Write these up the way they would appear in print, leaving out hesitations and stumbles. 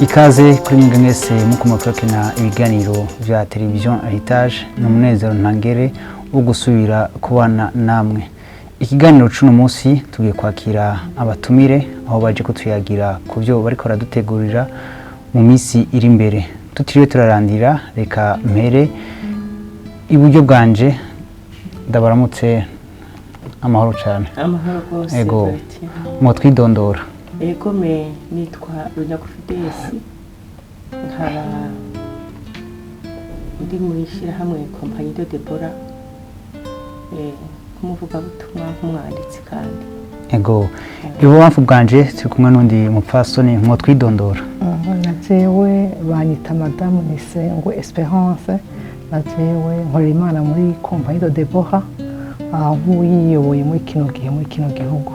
Ikaze kuri mwebwe mwese mukurikirana ibiganiro vya television Heritage n'umunezero ntangere wo gusubira kubana namwe. Ikiganiro cuno munsi tugiye kwakira abatumire aho baje kutuyagira ku byo bariko baradutegurira mu misi iri imbere. Tutiriwe turarandira reka mpere iburyo bwanje ndabaramutse amahoro cyane. Amahoro rwose. Ego mutwidondora. Ego nitwa Runyagufidesi nkaba ndi muri shyirahamwe Compagnie de Deborah kumuvugabutumwa nk'umwanditsi kandi. Ego ibubamfu bwanje turi kumwe n'undi mupfasoni mutwidondora. Najewe banyita Madame Nisengo Esperance, najewe nkorera Imana muri Compagnie de Deborah aho yiyoboye muri kino gihugu.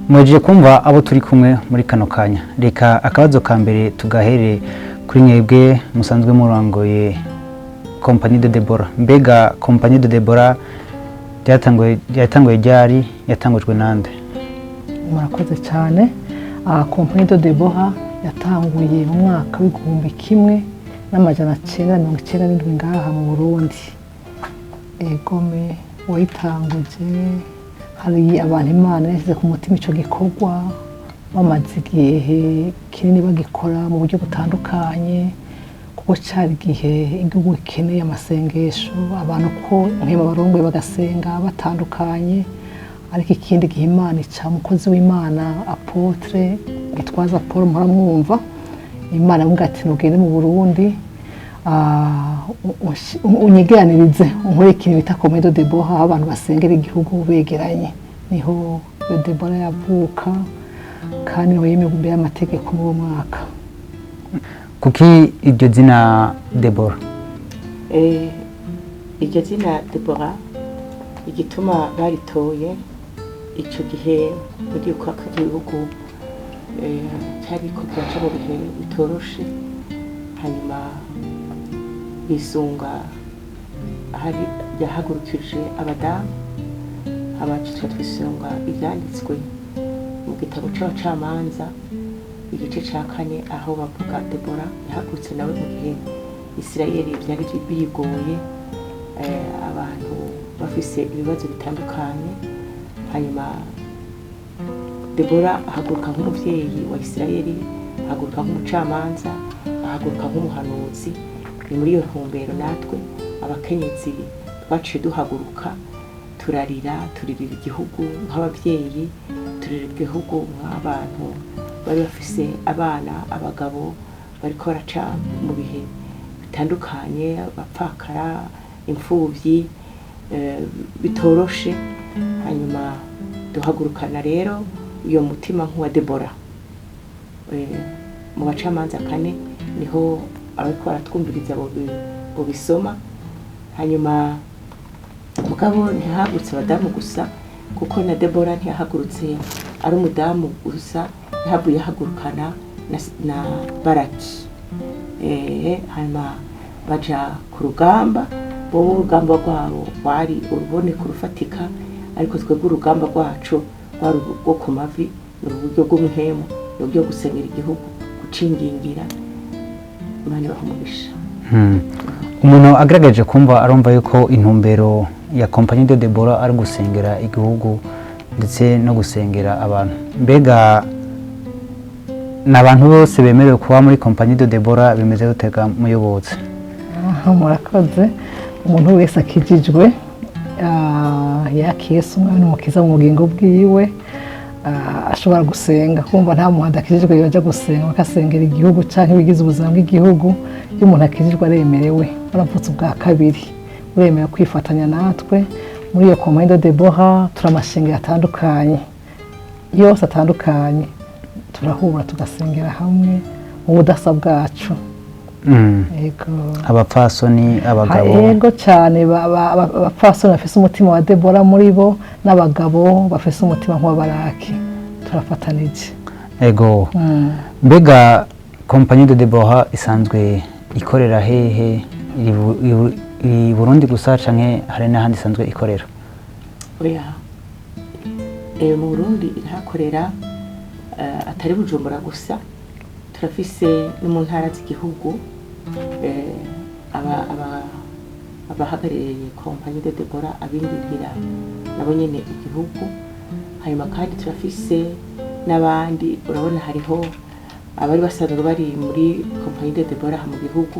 Mwaje kumva abo turi kumwe muri kano kanya. Reka akabazo ka mbere tugahere kuri mwebwe musanzwe murangoye Compagnie de Deborah. Mbega Compagnie de Deborah yatanguye ryari, yatangujwe nande? Murakoze cyane. Compagnie de Deborah yatanguye mu mwaka w'igihumbi kimwe n'amajana 997 ngaha mu Burundi. Ego wayitanguje hari abantu Imana yashyize ku mutima ico gikorwa bamaze igihe kinini bagikora mu buryo butandukanye kuko cari igihe igihugu gikeneye amasengesho abantu ko nk'ema barongoye bagasenga batandukanye, ariko ikindi gihe Imana ica umukozi w'Imana Apotre Gitwaza Paul muramwumva, Imana avuga ati nugende mu Burundi unyegeranirize unkore ikintu bita Compagnie de Deborah aho abantu basengera igihugu begeranye. Niho Deborah yavuka kandi niho yemewe imbere y'amategeko mu mwaka. Kuki iryo zina Deborah? Iryo zina Deborah igituma baritoye ico gihe muri uko akagihugu cyari ko cyaca mu bihe bitoroshe, hanyuma bisunga hari yahagurukije abadamu abacitwa twisunga ibyanditswe mu gitabo c'abacamanza igice ca 4 aho bavuga Deborah yahagurutse nawe mu gihe Isirayeli byari bigoye, abantu bafise ibibazo bitandukanye, hanyuma Deborah ahaguruka nk'umuvyeyi wa Isirayeli, ahaguruka nk'umucamanza, ahaguruka nk'umuhanuzi. Ni muri iyo ntumbero natwe abakenyezi twaciye duhaguruka turirira igihugu nk'abavyeyi, turirira igihugu nk'abantu bari bafise abana, abagabo bariko baraca mu bihe bitandukanye, bapfakara, imfuvyi bitoroshe, hanyuma duhagurukana rero iyo mutima nk'uwa Deborah. Mu bacamanza 4 niho ariko baratwumviriza bo bisoma, hanyuma mugabo ntihagurutse abadamu gusa kuko na Deborah ntiyahagurutse ari umudamu gusa, yahabuye hagurukana na Baraki. Hanyuma baja ku rugamba, bo urugamba rwabo wari urubone kurufatika, ariko twebwe urugamba rwacu rwari rwo ku mavi, n'uburyo bw'umuhemo, n'uburyo gusengera igihugu, gucingingira Imana bahumugisha. Umuntu agaragaje kumva arumva yuko intumbero ya Compagnie de Deborah ari gusengera igihugu ndetse no gusengera abantu. Mbega n'abantu bose bemerewe kuba muri Compagnie de Deborah bimeze gutega muyobozi? Murakoze. Umuntu wese akijijwe yakiyese umwana n'umukiza mu bugingo bwiwe ashobora gusenga, kumva nta muhanda akijijwe yoja gusenga bakasengera igihugu canke bigize ubuzima bw'igihugu. Iyo umuntu akijijwe aremerewe, baravutse ubwa kabiri, uremerewe kwifatanya natwe muri iyo Compagnie de Deborah. Turamashinga atandukanye yose atandukanye, turahura tugasengera hamwe mu budasa bwacu. Ego abapfasoni, abagabo. Ego cyane abapfasoni bafise umutima wa Deborah muri bo, n'abagabo bafise umutima nk'uwa Baraki, turafatanije. Ego mbega Compagnie de Deborah isanzwe ikorera hehe i Burundi gusa canke hari n'ahandi isanzwe ikorera? oya mu Burundi irahakorera atari Bujumbura gusa, turafise no mu ntara z'igihugu abahagarariye kompanyi de Deborah abinjira nabo nyene igihugu. Hanyuma kandi turafise n'abandi, urabona hariho abari basanzwe bari muri kompanyi de Deborah mu gihugu,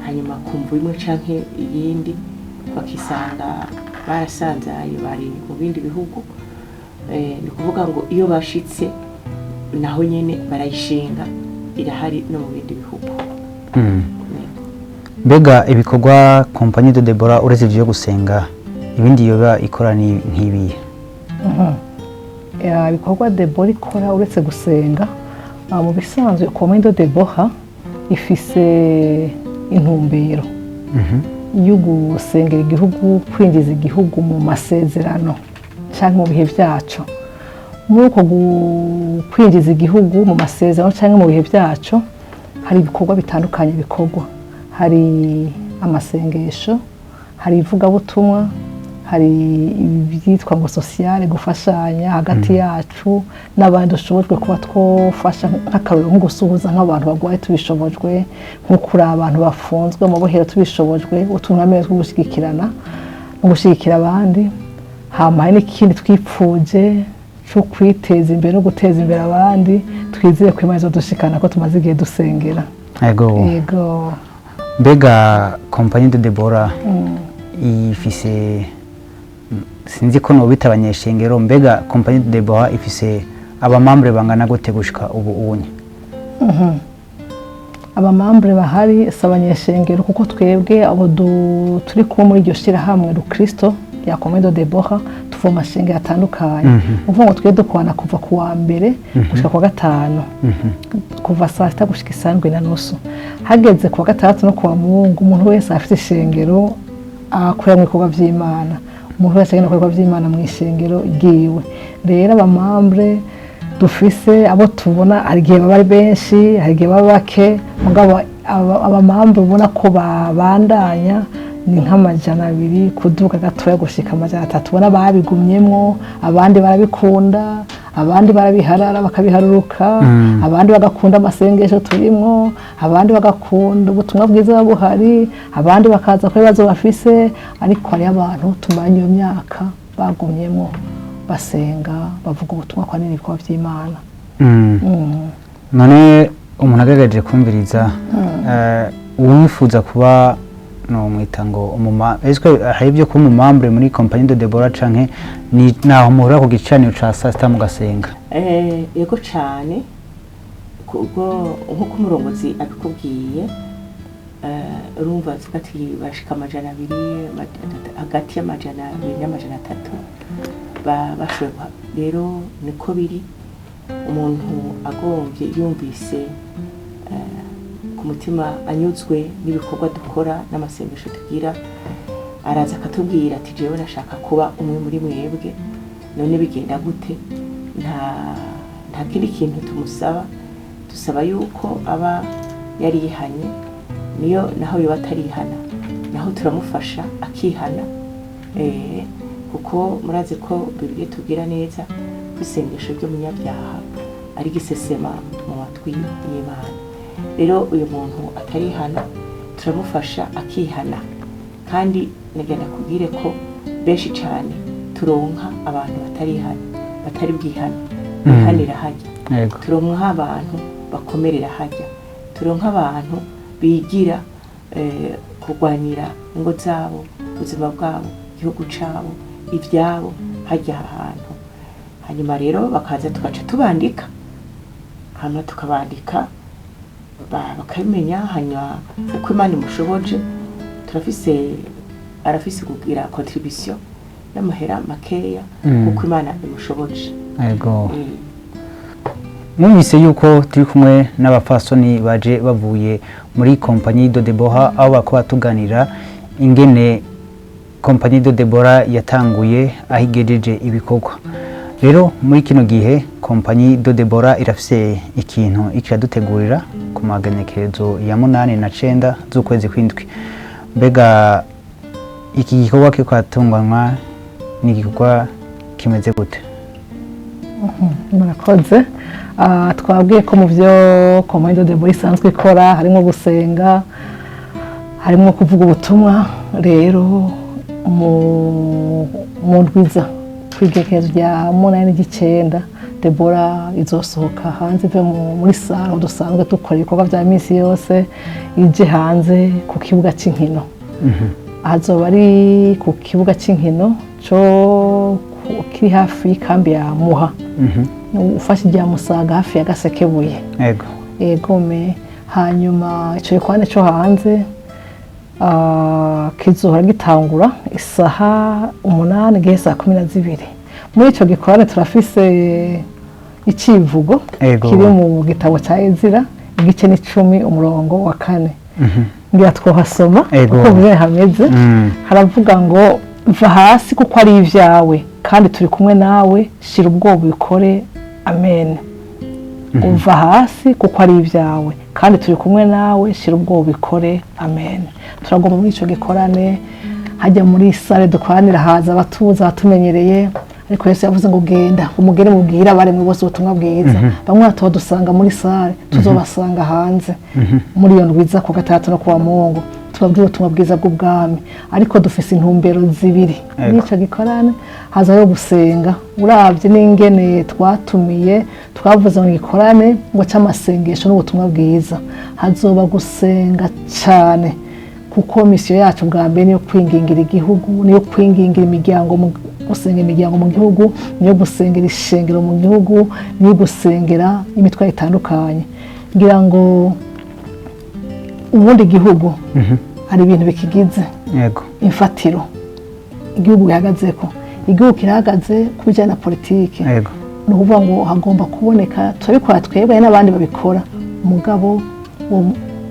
hanyuma kumva imwe canke iyindi bakisanga barasanzaye bari mu bindi bihugu. Ni kuvuga ngo iyo bashitse naho nyene barayishinga, irahari no mu bindi bihugu. Mbega ibikorwa kompanyi de Deborah uretse ivyo gusenga ibindi yoba ikora ni nk'ibihe? Ibikorwa Deborah ikora uretse gusenga, mu bisanzwe kompanyi de Deborah ifise intumbero yo gusengera igihugu, kwinjiza igihugu mu masezerano canke mu bihe vyaco. Muri uko kwinjiza igihugu mu masezerano canke mu bihe vyaco hari ibikorwa bitandukanye bikorwa. Hari amasengesho, hari ivugabutumwa, hari ibyitwa ngo sociale, gufashanya hagati yacu n'abandi dushobojwe kuba twofasha, nk'akarorero nko gusuhuza nk'abantu bagwaye tubishobojwe, nko kuri abantu bafunzwe mu bohero tubishobojwe, utuntu ameze two gushigikirana no gushigikira abandi. Hama hari n'ikindi twipfuje cyo kwiteza imbere no guteza imbere abandi, twizeye ko Imana izodushikana ko tumaze igihe dusengera. Yego. Mbega kompanyi de Deborah ifise, sinzi ko nobita abanyeshengero, mbega kompanyi de Deborah ifise abamambre bangana gute gushika ubu unye? Abamambre bahari si abanyeshengero, kuko twebwe abo turi kuba muri iryo shirahamwe Rukristo ya kompanyi de Deborah tuva amashengero atandukanye. Uvuga ngo twebwe dukwana kuva ku wa mbere gushika ku gatanu, kuva saa sita gushika isandwi na nusu. Hageze ku wa gatandatu no ku wa Mungu, umuntu wese afite ishengero akorera mu bikorwa vy'Imana. Umuntu wese agenda ibikorwa vy'Imana mu ishengero ryiwe. Rero abamambre dufise abo tubona, hari igihe baba ari benshi, hari igihe baba bake, mugabo abamambre ubona ko babandanya ni nk'amajana 2 kuduga gatoya gushika amajana 3. Ubona babigumyemwo, abandi barabikunda, abandi barabiharara bakabiharuruka, abandi bagakunda amasengesho turimwo, abandi bagakunda ubutumwa bwiza buhari, abandi bakaza ko ibibazo bafise. Ariko hari abantu tumanye iyo myaka bagumyemwo basenga, bavuga ubutumwa kwa nini ibikorwa vy'Imana. None umuntu agagaje kumviriza uwifuza kuba no mwita ngo eswe hari ibyo kuba umumambre muri kompanyi de Deborah canke ni naho muhura ku gicaniro ca saa sita mugasenga? Yego cane, kubwo nkuko umurongozi abikubwiye, urumva ati bashika amajana 2, hagati y'amajana 2 n'amajana 3 bashoboye. Rero niko biri, umuntu agomvye yumvise ku mutima anyuzwe n'ibikorwa dukora n'amasengesho tugira, araza akatubwira ati jewe nashaka kuba umwe muri mwebwe. None bigenda gute? Nta kindi kintu tumusaba, dusaba yuko aba yari yihanye, niyo naho yoba atarihana naho turamufasha akihana. Kuko murazi ko Bibiliya tubwira neza ko isengesho ry'umunyabyaha ari gisesema mu matwi y'Imana. Rero uyu muntu atarihana turamufasha akihana, kandi nagenda kubwire ko benshi cyane turonka abantu batarihana, batari bwihana, bihanira hajya. Turonka abantu bakomerera hajya, turonka abantu bigira kurwanira ingo zabo, ubuzima bwabo, igihugu cabo, ivyabo hajya ahantu. Hanyuma rero bakaza tugaca tubandika, hanyuma tukabandika bakabimenya. Hanyuma uko Imana imushoboje, arafise kugira contribution y'amahera makeya uko Imana imushoboje. Yego. Mwumvise yuko turi kumwe n'abapfasoni baje bavuye muri kompanyi de Deborah, aho bakaba tuganira ingene kompanyi de Deborah yatanguye ahigejeje ibikorwa. rero muri kino gihe kompanyi do Debora irafise ikintu ikiradutegurira ku magenekerezo ya 8 na 9 z'ukwezi kw'indwi. Mbega iki gikorwa kiko atunganywa ni igikorwa kimeze gute? Murakoze. Twabwiye ko mu byo kompanyi do Debora isanzwe ikora harimo gusenga, harimo kuvuga ubutumwa. Rero mu ndwiza kwigekezo rya 8 n'igicenda Debora izosohoka hanze ive muri sare aho dusanzwe dukora ibikorwa vya misi yose, ije hanze ku kibuga c'inkino. Azoba ari ku kibuga c'inkino co kiri hafi y'ikambi ya Muha. Ufashe irya Musaga hafi ya Gasekebuye. Yego. Egome. Hanyuma ico gikorane co hanze kizohora gitangura isaha 8 gihe saa 12. Muri ico gikorane turafise icivugo kiri mu gitabo ca Ezira igice n'10 umurongo wa 4. Ngira twohasoma uko bire hameze. Haravuga ngo va hasi kuko ari ivyawe kandi turi kumwe nawe, shira ubwoba ubikore, amen. Uva hasi kuko ari ivyawe kandi turi kumwe nawe, shira ubwoba ubikore, amen. Turagomba muri ico gikorane hajya muri sare dukwanira haza abatuza batumenyereye, ariko Yesu yavuze ngo genda umugere mubwira abari mu bose ubutumwa bwiza. Bamwe batodusanga muri sare, tuzobasanga hanze muri iyo ndwiza ku gatatu no kuwa Mungu, tubabwira ubutumwa bwiza bw'ubwami. Ariko dufise intumbero zibiri n'ico gikorane. Haza yo gusenga, uravye n'ingene twatumiye twavuze ngo gikorane ngo c'amasengesho n'ubutumwa bwiza. Hazoba gusenga cyane kuko misiyo yacu bwa mbere niyo kwingingira igihugu, niyo kwingingira imiryango, gusenga imiryango mu gihugu, niyo gusengera ishengero mu gihugu, niyo gusengera imitwe itandukanye. Ngira ngo ubundi gihugu hari ibintu bikigize. Yego. Imfatiro igihugu bihagazeko, igihugu kirahagaze kubijyana na politike. Yego. Ni ukuvuga ngo hagomba kuboneka, turabikora twebwe n'abandi babikora, umugabo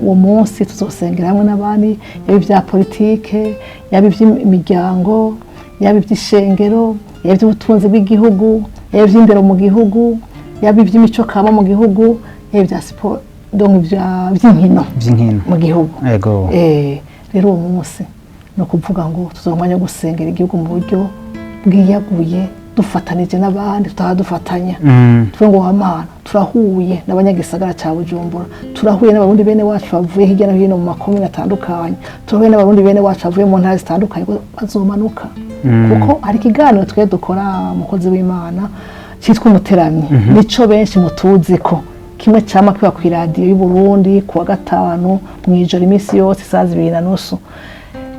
uwo munsi tuzosengera hamwe n'abandi, yaba ibya politike, yaba iby'imiryango, yaba iby'ishengero, yaba iby'ubutunzi bw'igihugu, yaba iby'indero mu gihugu, yaba iby'imico kama mu gihugu, yaba ibya siporo, by'inkino mu gihugu. Yego. Rero uwo munsi no kuvuga ngo tuzomanya gusengera igihugu mu buryo bwiyaguye, dufatanije n'abandi tutadufatanya. Tuvuga ngo Mana turahuye n'abanyagisagara ca Bujumbura, turahuye n'abarundi bene wacu bavuye hirya no hino mu makomune atandukanye, turahuye n'abarundi bene wacu bavuye mu ntara zitandukanye bazomanuka. Kuko ari ikiganiro twe dukora umukozi w'Imana cyitwa Umuteramyi. Nico benshi mutuziko kimwe cyama kiba ku radio y'u Burundi kuwa gatanu mwijoro imisi yose saa 2:30.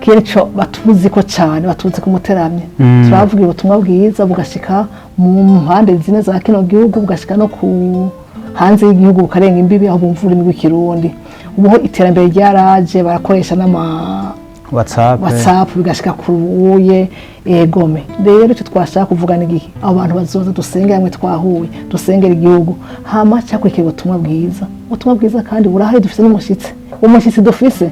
Kico batuziko cyane, batuzi ku Muteramyi. Turavuga ubutumwa bwiza bugashika mu mpande zine za kino gihugu, bugashika no ku hanze y'igihugu bukarenga imbibi aho bumvura imigwi Kirundi. Ubu iterambere ryaraje barakoresha n'ama WhatsApp bigashika kuruye. Egome. Rero cyo twashaka kuvuga n'igiki, abantu bazoza dusenge hamwe twahuye, dusengera igihugu, hama cyakwikira ubutumwa bwiza. Ubutumwa bwiza kandi burahari, dufise n'umushitsi. Umushitsi dufise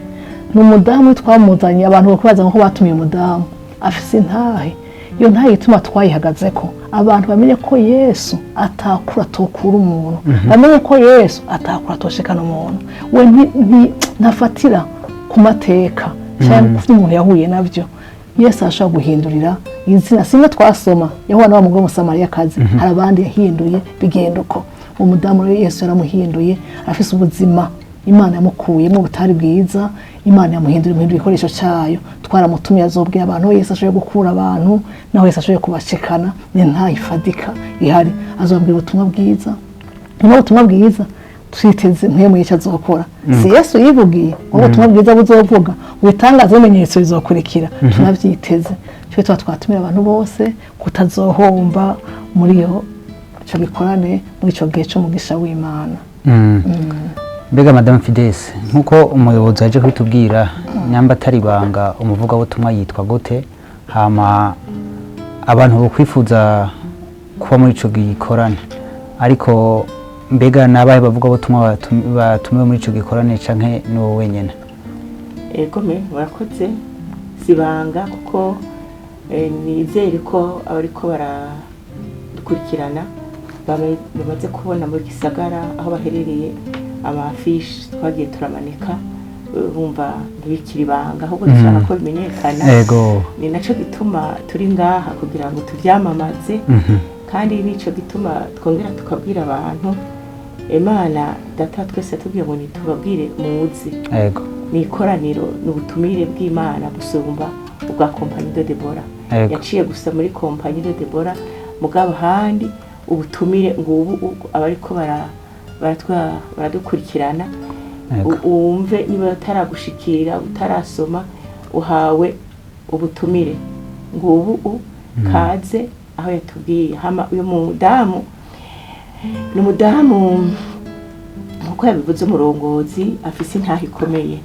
n'umudamu twamuzanye, abantu bakubaza ngo batumiye umudamu afise intahe. Iyo ntahe ituma twayihagazeko, abantu bamenye ko Yesu atakura tokura umuntu, bamenye ko Yesu atakura toshekana umuntu. We ntafatira ku mateka cyangwa ku umuntu yahuye navyo. Yesu ashaka guhindurira izina. Simwe twasoma yahuye n'aba mugore w'Umusamariyakazi, hari abandi yahinduye bigenda uko. Umudamu rero Yesu yaramuhinduye, afise ubuzima Imana yamukuyemo butari bwiza, Imana yamuhindura ibikoresho cyayo. Twaramutumiye azobwira abantu Yesu ashoboye gukura abantu, naho Yesu ashoboye kubashikana, ni nta ifadika ihari. Azobwira ubutumwa bwiza, ubutumwa bwiza twiteze mpemu yica azokora. Si Yesu yivugiye ubutumwa bwiza buzovuga, witangaza ibimenyetso bizokurikira. Tunavyiteze cyo twatumira abantu bose kutazohomba muri yo cyo gikorane muri cyo gihe cyo mugisha w'Imana. Mbega Madame Fides, nkuko umuyobozi aje kwitubwira, nyamba atari banga umuvuga butumwa yitwa gute, hama abantu bo kwifuza kuba muri ico gikorane, ariko mbega nabaye bavuga butumwa batumiwe muri ico gikorane canke no wenyene? Egome murakoze, sibanga kuko nizere ko abariko baradukurikirana bamaze kubona muri gisagara aho baherereye amafishi twagiye turamanika bumva ntibikiri ibanga ahubwo dushaka ko bimenyekana. Ni naco gituma turi ngaha kugira ngo tuvyamamaze kandi nico gituma twongera tukabwira abantu Imana data twese tubwiye ngo nitubabwire muzi ni ikoraniro n'ubutumire bw'Imana gusumba ubwa Compagnie de Debora yaciye gusa muri Compagnie de Debora mugabo handi ubutumire ngubu abariko baradukurikirana umve niba utaragushikira utarasoma uhawe ubutumire ngubu kaze aho yatubwiye hama uyu mudamu n'umudamu nkuko yabivuze umurongozi afise intaha ikomeye.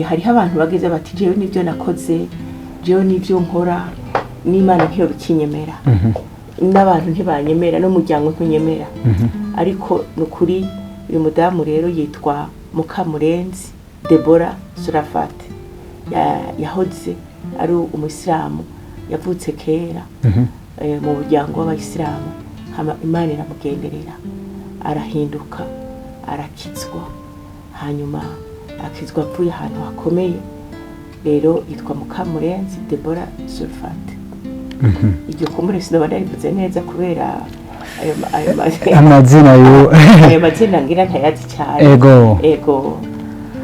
Hariho abantu bageze bati jewe nivyo nakoze jewe nivyo nkora n'Imana ntiyo bikinyemera n'abantu ntibanyemera n'umuryango ntunyemera ariko nukuri uyu mudamu rero yitwa Mukamurenzi Debora Surafat yahoze ari umusilamu yavutse kera mu muryango w'abayisilamu hama Imana iramugenderera arahinduka arakizwa hanyuma akizwa avuye ahantu hakomeye rero yitwa Mukamurenzi Debora Surafat. Iryo kumbure sinoba ndarivuze neza kubera amazina ayo mazina ngira ntayazi cyane. Ego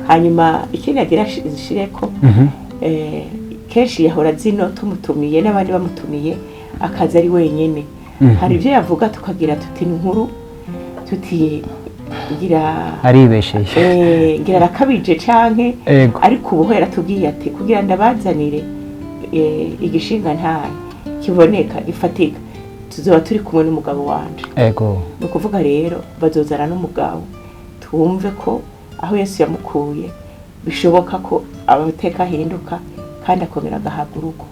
hanyuma ikindi agira zishireko kenshi yahora zino tumutumiye n'abandi bamutumiye akaza ari wenyene hari ibyo yavuga tukagira tuti inkuru tuti ngira aribesheye ngira rakabije canke ariko ubu hera tubwiye ati kugira ndabazanire igishinga ntaye kiboneka gifatika tuzoba turi kumwe n'umugabo wanje. No kuvuga rero bazozana n'umugabo tumve ko aho Yesu yamukuye bishoboka ko abateka hinduka kandi akomera agahabwa urugo.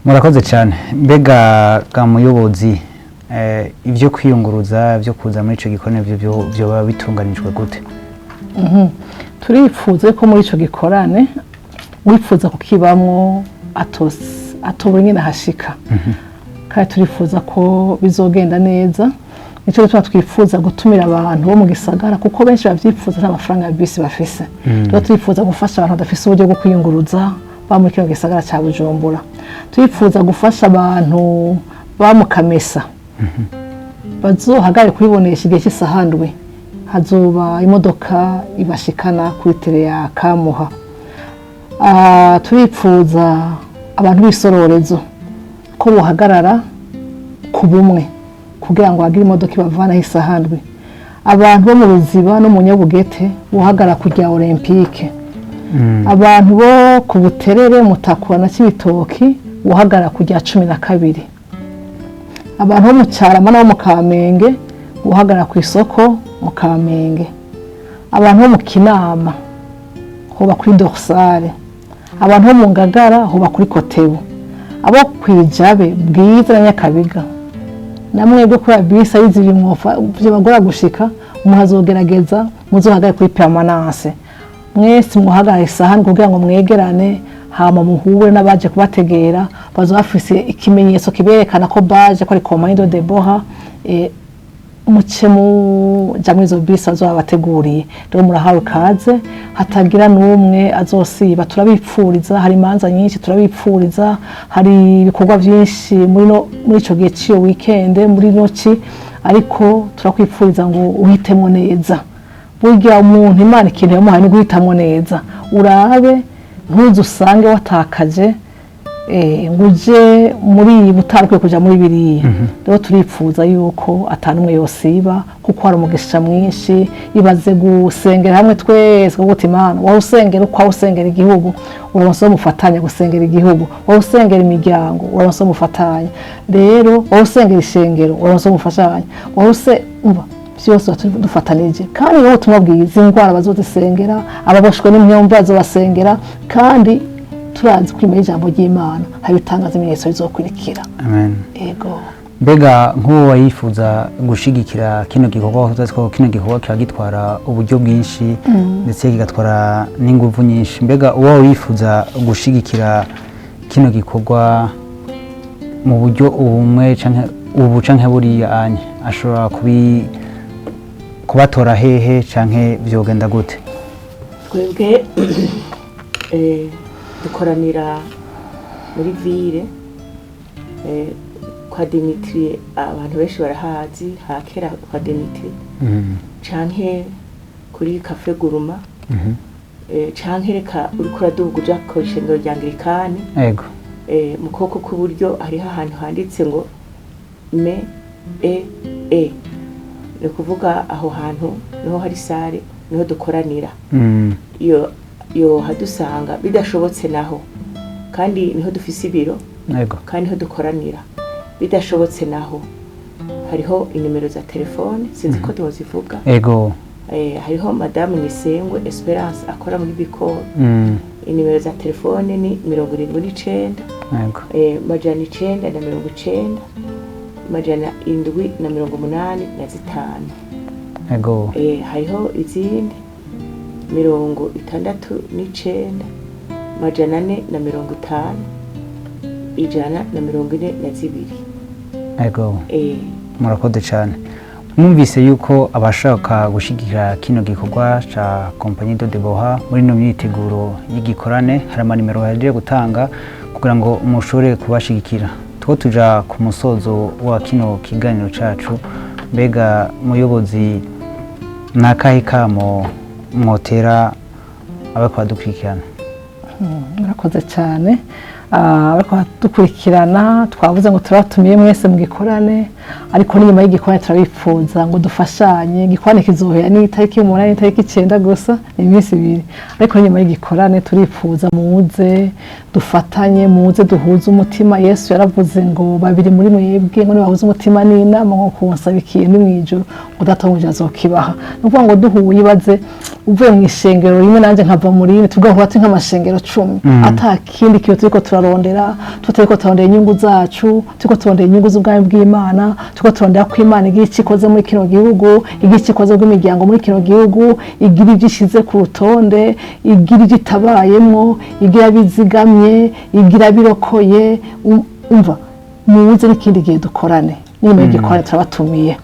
Murakoze cyane. Mbega ga muyobozi ibyo kwiyunguruza byo kuza muri ico gikorane byo baba bitunganijwe gute? Turifuza ko muri ico gikorane wifuza kukibamwo atobura nyine hashika kandi turifuza ko bizogenda neza. Nico gituma twifuza gutumira abantu bo mu gisagara kuko benshi bavyifuza nta mafaranga ya bisi bafise. Rero turifuza gufasha abantu badafise uburyo bwo kwiyunguruza ba muri kino gisagara ca Bujumbura. Turifuza gufasha abantu ba mu Kamesa bazohagare kubibonesha igihe cy'isahandwe hazoba imodoka ibashikana kuri tere ya Kamuha. Turifuza abantu b'isororezo ko bohagarara ku bumwe kugira ngo hagire imodoka ibavana hisahandwe. Abantu bo mu Ruziba no mu Nyabugete bohagara kujya Olympique. Abantu bo ku Buterere Mutakura na Cibitoki bohagara kujya 12. Abantu bo mu Cyarama no mu Kamenge bohagara ku isoko mu Kamenge. Abantu bo mu Kinama hoba kuri Dorsale. Abantu bo mu Ngagara hoba kuri Kotebu. Abo kwijabe Bwiza na Nyakabiga namwe bwo kuri bisi ayiziri mwofa byo bagora gushika muhazogerageza muzohagare kuri permanence mwese muhagare isahan kugira ngo mwegerane hama muhure n'abaje kubategera bazofise ikimenyetso kiberekana ko baje ko ari Compagnie de Debora muce mu jamwizo bisi azobateguriye. Rero murahawe kaze hatagira n'umwe azosiba. Turabipfuriza hari manza nyinshi turabipfuriza hari ibikorwa byinshi muri ico gihe ciyo weekend muri noci ariko turakwipfuriza ngo uhitemo neza. Burya umuntu Imana ikintu yamuhaye no guhitamo neza urabe ntuzusange watakaje nguje muri butarukwe kuja muri biriya. Rero turipfuza yuko atanumwe yosiba kuko hari umugisha mwinshi ibaze gusengera hamwe twese kuko Imana wa usengera uko usengera igihugu uronso mufatanya gusengera igihugu wa usengera imiryango uronso mufatanya rero wa usengera ishengero uronso mufashanya wa use umva byose dufatanije kandi rero tumubwiza indwara bazodusengera ababoshwe n'imyombo bazobasengera kandi turazi kwimera ijambo ry'Imana habitangaza ibimenyetso bizokurikira. Amen. Ego. Mbega nk'uwo yifuz gushigikira kino gikorwa uzazi ko kino gikorwa kiragitwara uburyo bwinshi ndetse kigatwara n'inguvu nyinshi. Mbega uwo yifuza gushigikira kino gikorwa mu buryo ubumwe canke ubu canke buriya anye ashobora kubatora hehe canke vyogenda gute? Twebwe dukoranira muri ville kwa Dimitri, abantu benshi barahazi hakera kwa Dimitri canke kuri Cafe Guruma canke reka uriko uraduga uja ku ishengero rya Anglikani Ego. Mu kuboko kw'iburyo hariho ahantu handitse ngo me ni kuvuga aho hantu niho hari sare niho dukoranira. Iyo hadusanga bidashobotse naho kandi niho dufise ibiro kandi niho dukoranira. Bidashobotse naho hariho inimero za telefone sinzi ko tuzivuga. Ego. Hariho Madame Nisengwe Esperance akora muri Bikoro. Inimero za telefone ni 79 majana 990 majana 785. Ego. Hariho izindi 69 majana 450 ijana na 42. Ego. Murakoze cyane. Mwumvise yuko abashaka gushigikira kino gikorwa ca Compagnie de Deboha muri no myiteguro y'igikorane hari amanimero yaje gutanga kugira ngo mushobore kubashigikira. Two tuja ku musozo wa kino kiganiro cacu, mbega muyobozi nakahe kamo mwotera abako badukurikirana? Murakoze cyane. Abako dukurikirana twavuze ngo turatumiye mwese mu gikorane, ariko n'inyuma y'igikorane turabipfuza ngo dufashanye. Igikorane kizohera ni itariki 8 itariki 9 gusa, iminsi 2, ariko n'inyuma y'igikorane turipfuza muze dufatanye, muze duhuze umutima. Yesu yaravuze ngo babiri muri mwebwe ngo bahuze umutima n'inama nko kunsaba ikintu mwijuru ngo datonje azokibaha. Nuvuga ngo duhuye baze uvuye mu ishengero rimwe nanje nkava muri ine tugaho ati nk'amashengero 10 atakindi kiyo turiko turarondera, tutariko turondera inyungu zacu, turiko turondera inyungu z'ubwami bw'Imana, turiko turondera ko Imana igice ikoze muri kino gihugu, igice ikoze bw'imiryango muri kino gihugu, igira igishize ku rutonde, igira igitabayemo, igira bizigamye, igira birokoye. Umva muze n'ikindi gihe dukorane nyuma y'igikorane turabatumiye.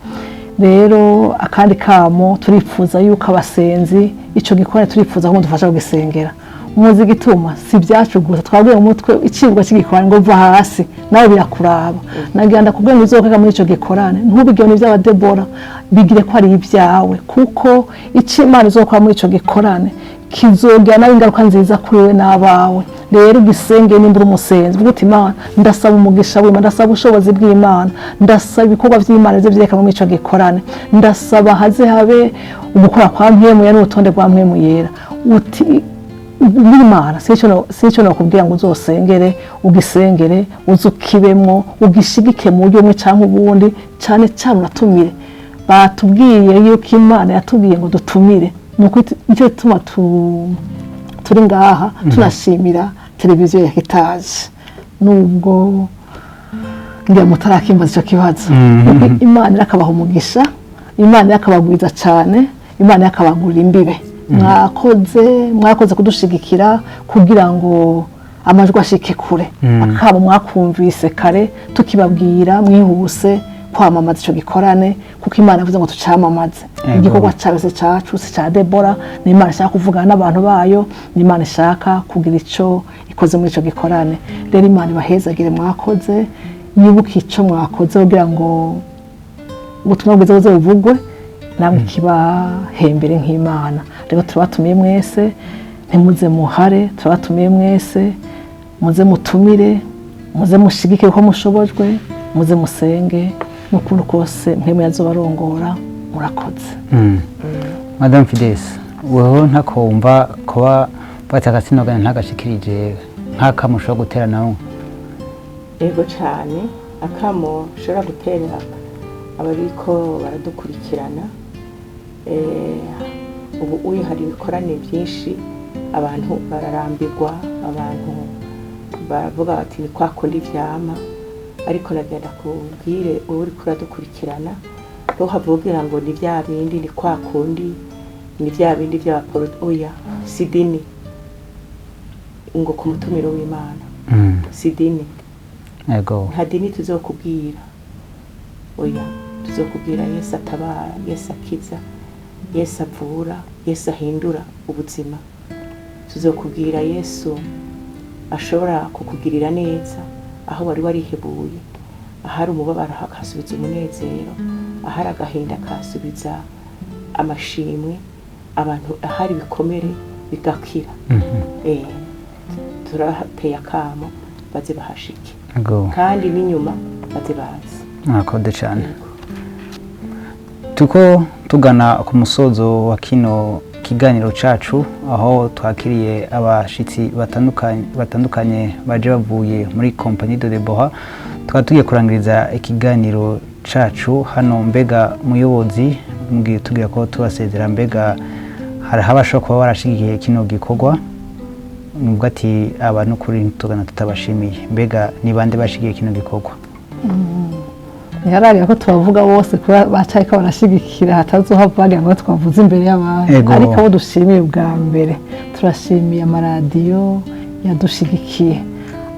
Rero akandi kamo turipfuza yuko abasenzi ico gikorane turipfuza ko dufasha kugisengera. Umuzi gituma si byacu gusa twabwiye umutwe icibwa cy'igikorane ngo va hasi nawe birakuraba. Nagenda kubwira ngo uzokeka muri ico gikorane ntubigire n'ivy'aba Debora, bigire ko ari ibyawe, kuko ico Imana izokora muri ico gikorane kizogira nawe ingaruka nziza kuri we n'abawe. Rero gisenge nimbura umusenzi vuga uti Imana ndasaba umugisha w'Imana, ndasaba ubushobozi bw'Imana, ndasaba ibikorwa by'Imana byo byeka muri ico gikorane, ndasaba haze habe ubukora kwa mpemu ya n'urutonde rwa mpemu yera. Uti Imana sico nakubwira ngo uzosengere ugisengere uzukibemwo ugishigike mu buryo bumwe canke ubundi, cyane cyane uratumire. Batubwiye yuko Imana yatubwiye ngo dutumire, nuko icyo tuma turi ngaha tunashimira televiziyo ya Hitaje. Nubwo ngira mutarakimbaza ico kibazo, Imana irakabaha umugisha, Imana yakabagwiza cyane, Imana yakabagurira imbibe. Mwakoze kudushigikira kugira ngo amajwi ashike kure. Akaba mwakumvise kare tukibabwira mwihuse kwamamaza ico gikorane, kuko Imana yavuze ngo tucamamaze. Igikorwa cyose cyacu si cya Debora, ni Imana ishaka kuvugana n'abantu bayo, ni Imana ishaka kugira ico ikoze muri ico gikorane. Rero Imana ibahezagire mwakoze, yibuke ico mwakoze kugira ngo ubutumwa bwiza buze buvugwe namwe kibahembere nk'Imana. Rero turabatumiye mwese, ntimuze muhare, turabatumiye mwese, muze mutumire, muze mushigike ko mushobojwe, muze musenge n'ukuntu kose mpemu yazobarongora. Murakoze. Madame Fides, weho ntakumva kuba batakasinogana ntagashikirije nk'akamo ushobora gutera nawe? Ego cyane, akamo ushobora gutera abariko baradukurikirana. Ubu hari ibikorane byinshi, abantu bararambirwa, abantu baravuga bati ni kwa kundi vyama, ariko nagenda kubwire uwo uri kuradukurikirana ntuhavugira ngo ni vya bindi, ni kwa kundi, ni vya bindi vy'abaporo. Oya, sidini ngo ku mutumiro w'Imana. Sidini yego nta dini tuzokubwira, oya tuzokubwira Yesu atabara, Yesu akiza, Yesu avura, Yesu ahindura ubuzima. Tuzokubwira Yesu ashobora kukugirira neza aho wari warihebuye, ahari umubabaro akasubiza umunezero, ahari agahinda akasubiza amashimwe, abantu ahari ibikomere bigakira. Turateye akamo baze bahashike yego kandi n'inyuma baze bazi. mwakoze cyane. Tuko tugana ku musozo wa kino kiganiro cacu, aho twakiriye abashitsi batandukanye baje bavuye muri Compagnie de Deboha. Tukaba tugiye kurangiriza ikiganiro cacu hano. Mbega muyobozi mugiye tugira ko tubasezera, mbega hari habashobora kuba barashigikiye kino gikorwa, nubwo ati abantu kuri tugana tutabashimiye, mbega ni bande bashigikiye kino gikorwa? Yarariye ko tubavuga bose kuba bacaye ko barashigikira hatazohava bagira ngo twavuze imbere y'abantu, ariko abo dushimiye bwa mbere turashimiye amaradiyo yadushigikiye,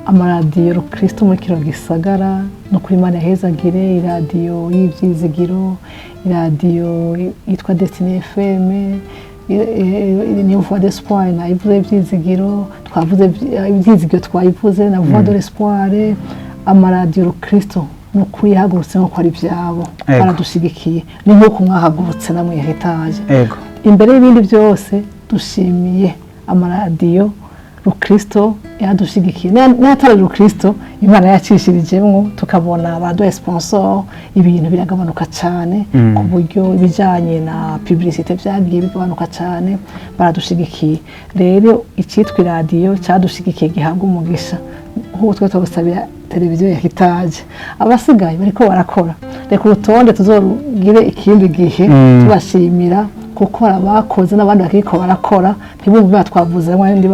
amaradiyo Kristo muri kino gisagara no kuri Imana yahezagire, iradiyo y'ivyizigiro, iradiyo yitwa Destiny FM, New Voix d'Espoir na ivuze ivyizigiro, twavuze ivyizigiro twayivuze na Voix de l'Espoir, amaradiyo Kristo no kuyihagurutse nko ari byabo baradushigikiye, ni nko mwahagurutse namwe Heritage. Imbere y'ibindi byose dushimiye amaradiyo Kristo yadushigikiye, n'atari Kristo Imana yacishirijemwo, tukabona abaduha sponsor, ibintu biragabanuka cyane ku buryo ibijanye na publicité byagiye bigabanuka cyane, baradushigikiye. Rero icitwa iradiyo cyadushigikiye gihabwa umugisha, nk'uko twe tubasabira televiziyo ya Heritage. Abasigaye bariko barakora, reka urutonde tuzorugire ikindi gihe tubashimira kuko abakoze n'abandi bakiko barakora, ntibumve batwavuze n'abandi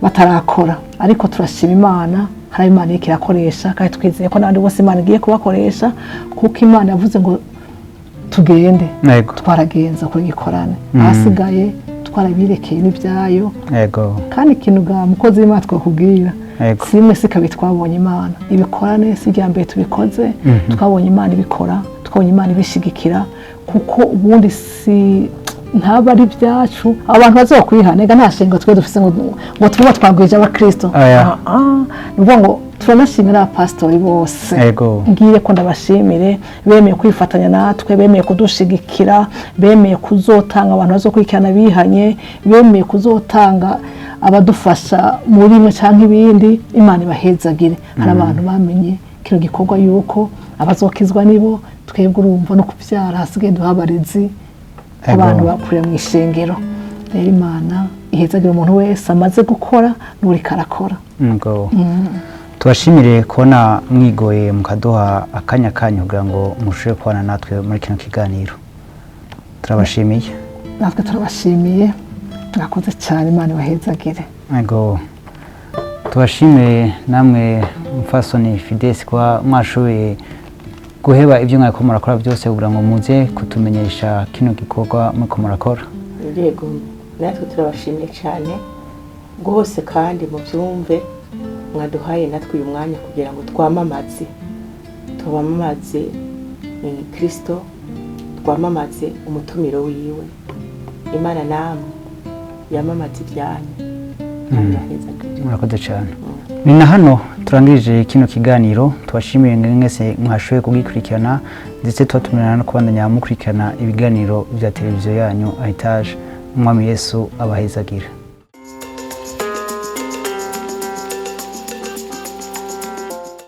batarakora, ariko turashima Imana, hari Imana ikirakoresha, kandi twizeye ko n'abandi bose Imana igiye kubakoresha, kuko Imana yavuze ngo tugende, twaragenza kuri gikorane, ahasigaye twarabirekeye n'ibyayo. Kandi ikintu ga mukozi w'Imana twakubwira, simwe sikabi twabonye Imana ibikorane, si rya mbere tubikoze, twabonye Imana ibikora, twabonye Imana ibishigikira, kuko ubundi si ntaba ari byacu abantu bazokwihanega, nta shinga twe dufise ngo tuba twagwije abakristo. Nuvuga ngo turanashimira abapastori bose, ngiye ko ndabashimire, bemeye kwifatanya natwe, bemeye kudushigikira, bemeye kuzotanga abantu bazokurikirana bihanye, bemeye kuzotanga abadufasha muri mwe cyangwa ibindi. Imana ibahezagire. Hari abantu bamenye kino gikorwa yuko abazokizwa nibo, twebwe urumva no kubyara hasigaye duhabarezi abantu bakuriye mu ishengero. Rero Imana ihezagire umuntu wese amaze gukora n'uri karakora. Tubashimire kubona mwigoye mukaduha akanya kanyu kugira ngo mushobore kubana natwe muri kino kiganiro. Turabashimiye. Natwe turabashimiye, mwakoze cyane, Imana ibahezagire. Tubashimire namwe mfasoni Fides kwa mwashoboye guheba ibyo mwako murakora byose kugira ngo muze kutumenyesha kino gikorwa mwako murakora. Yego, natwe turabashimiye cyane rwose, kandi mu byumve mwaduhaye natwe uyu mwanya kugira ngo twamamaze Kristo, twamamaze umutumiro wiwe. Imana namwe yamamaze ibyanyu. Murakoze cyane. Ni na hano turangirije kino kiganiro. Tubashimiye mwese mwashoboye kugikurikirana, ndetse twatumirana no kubandanya mukurikirana ibiganiro bya televiziyo yanyu Heritage. Umwami Yesu abahezagire.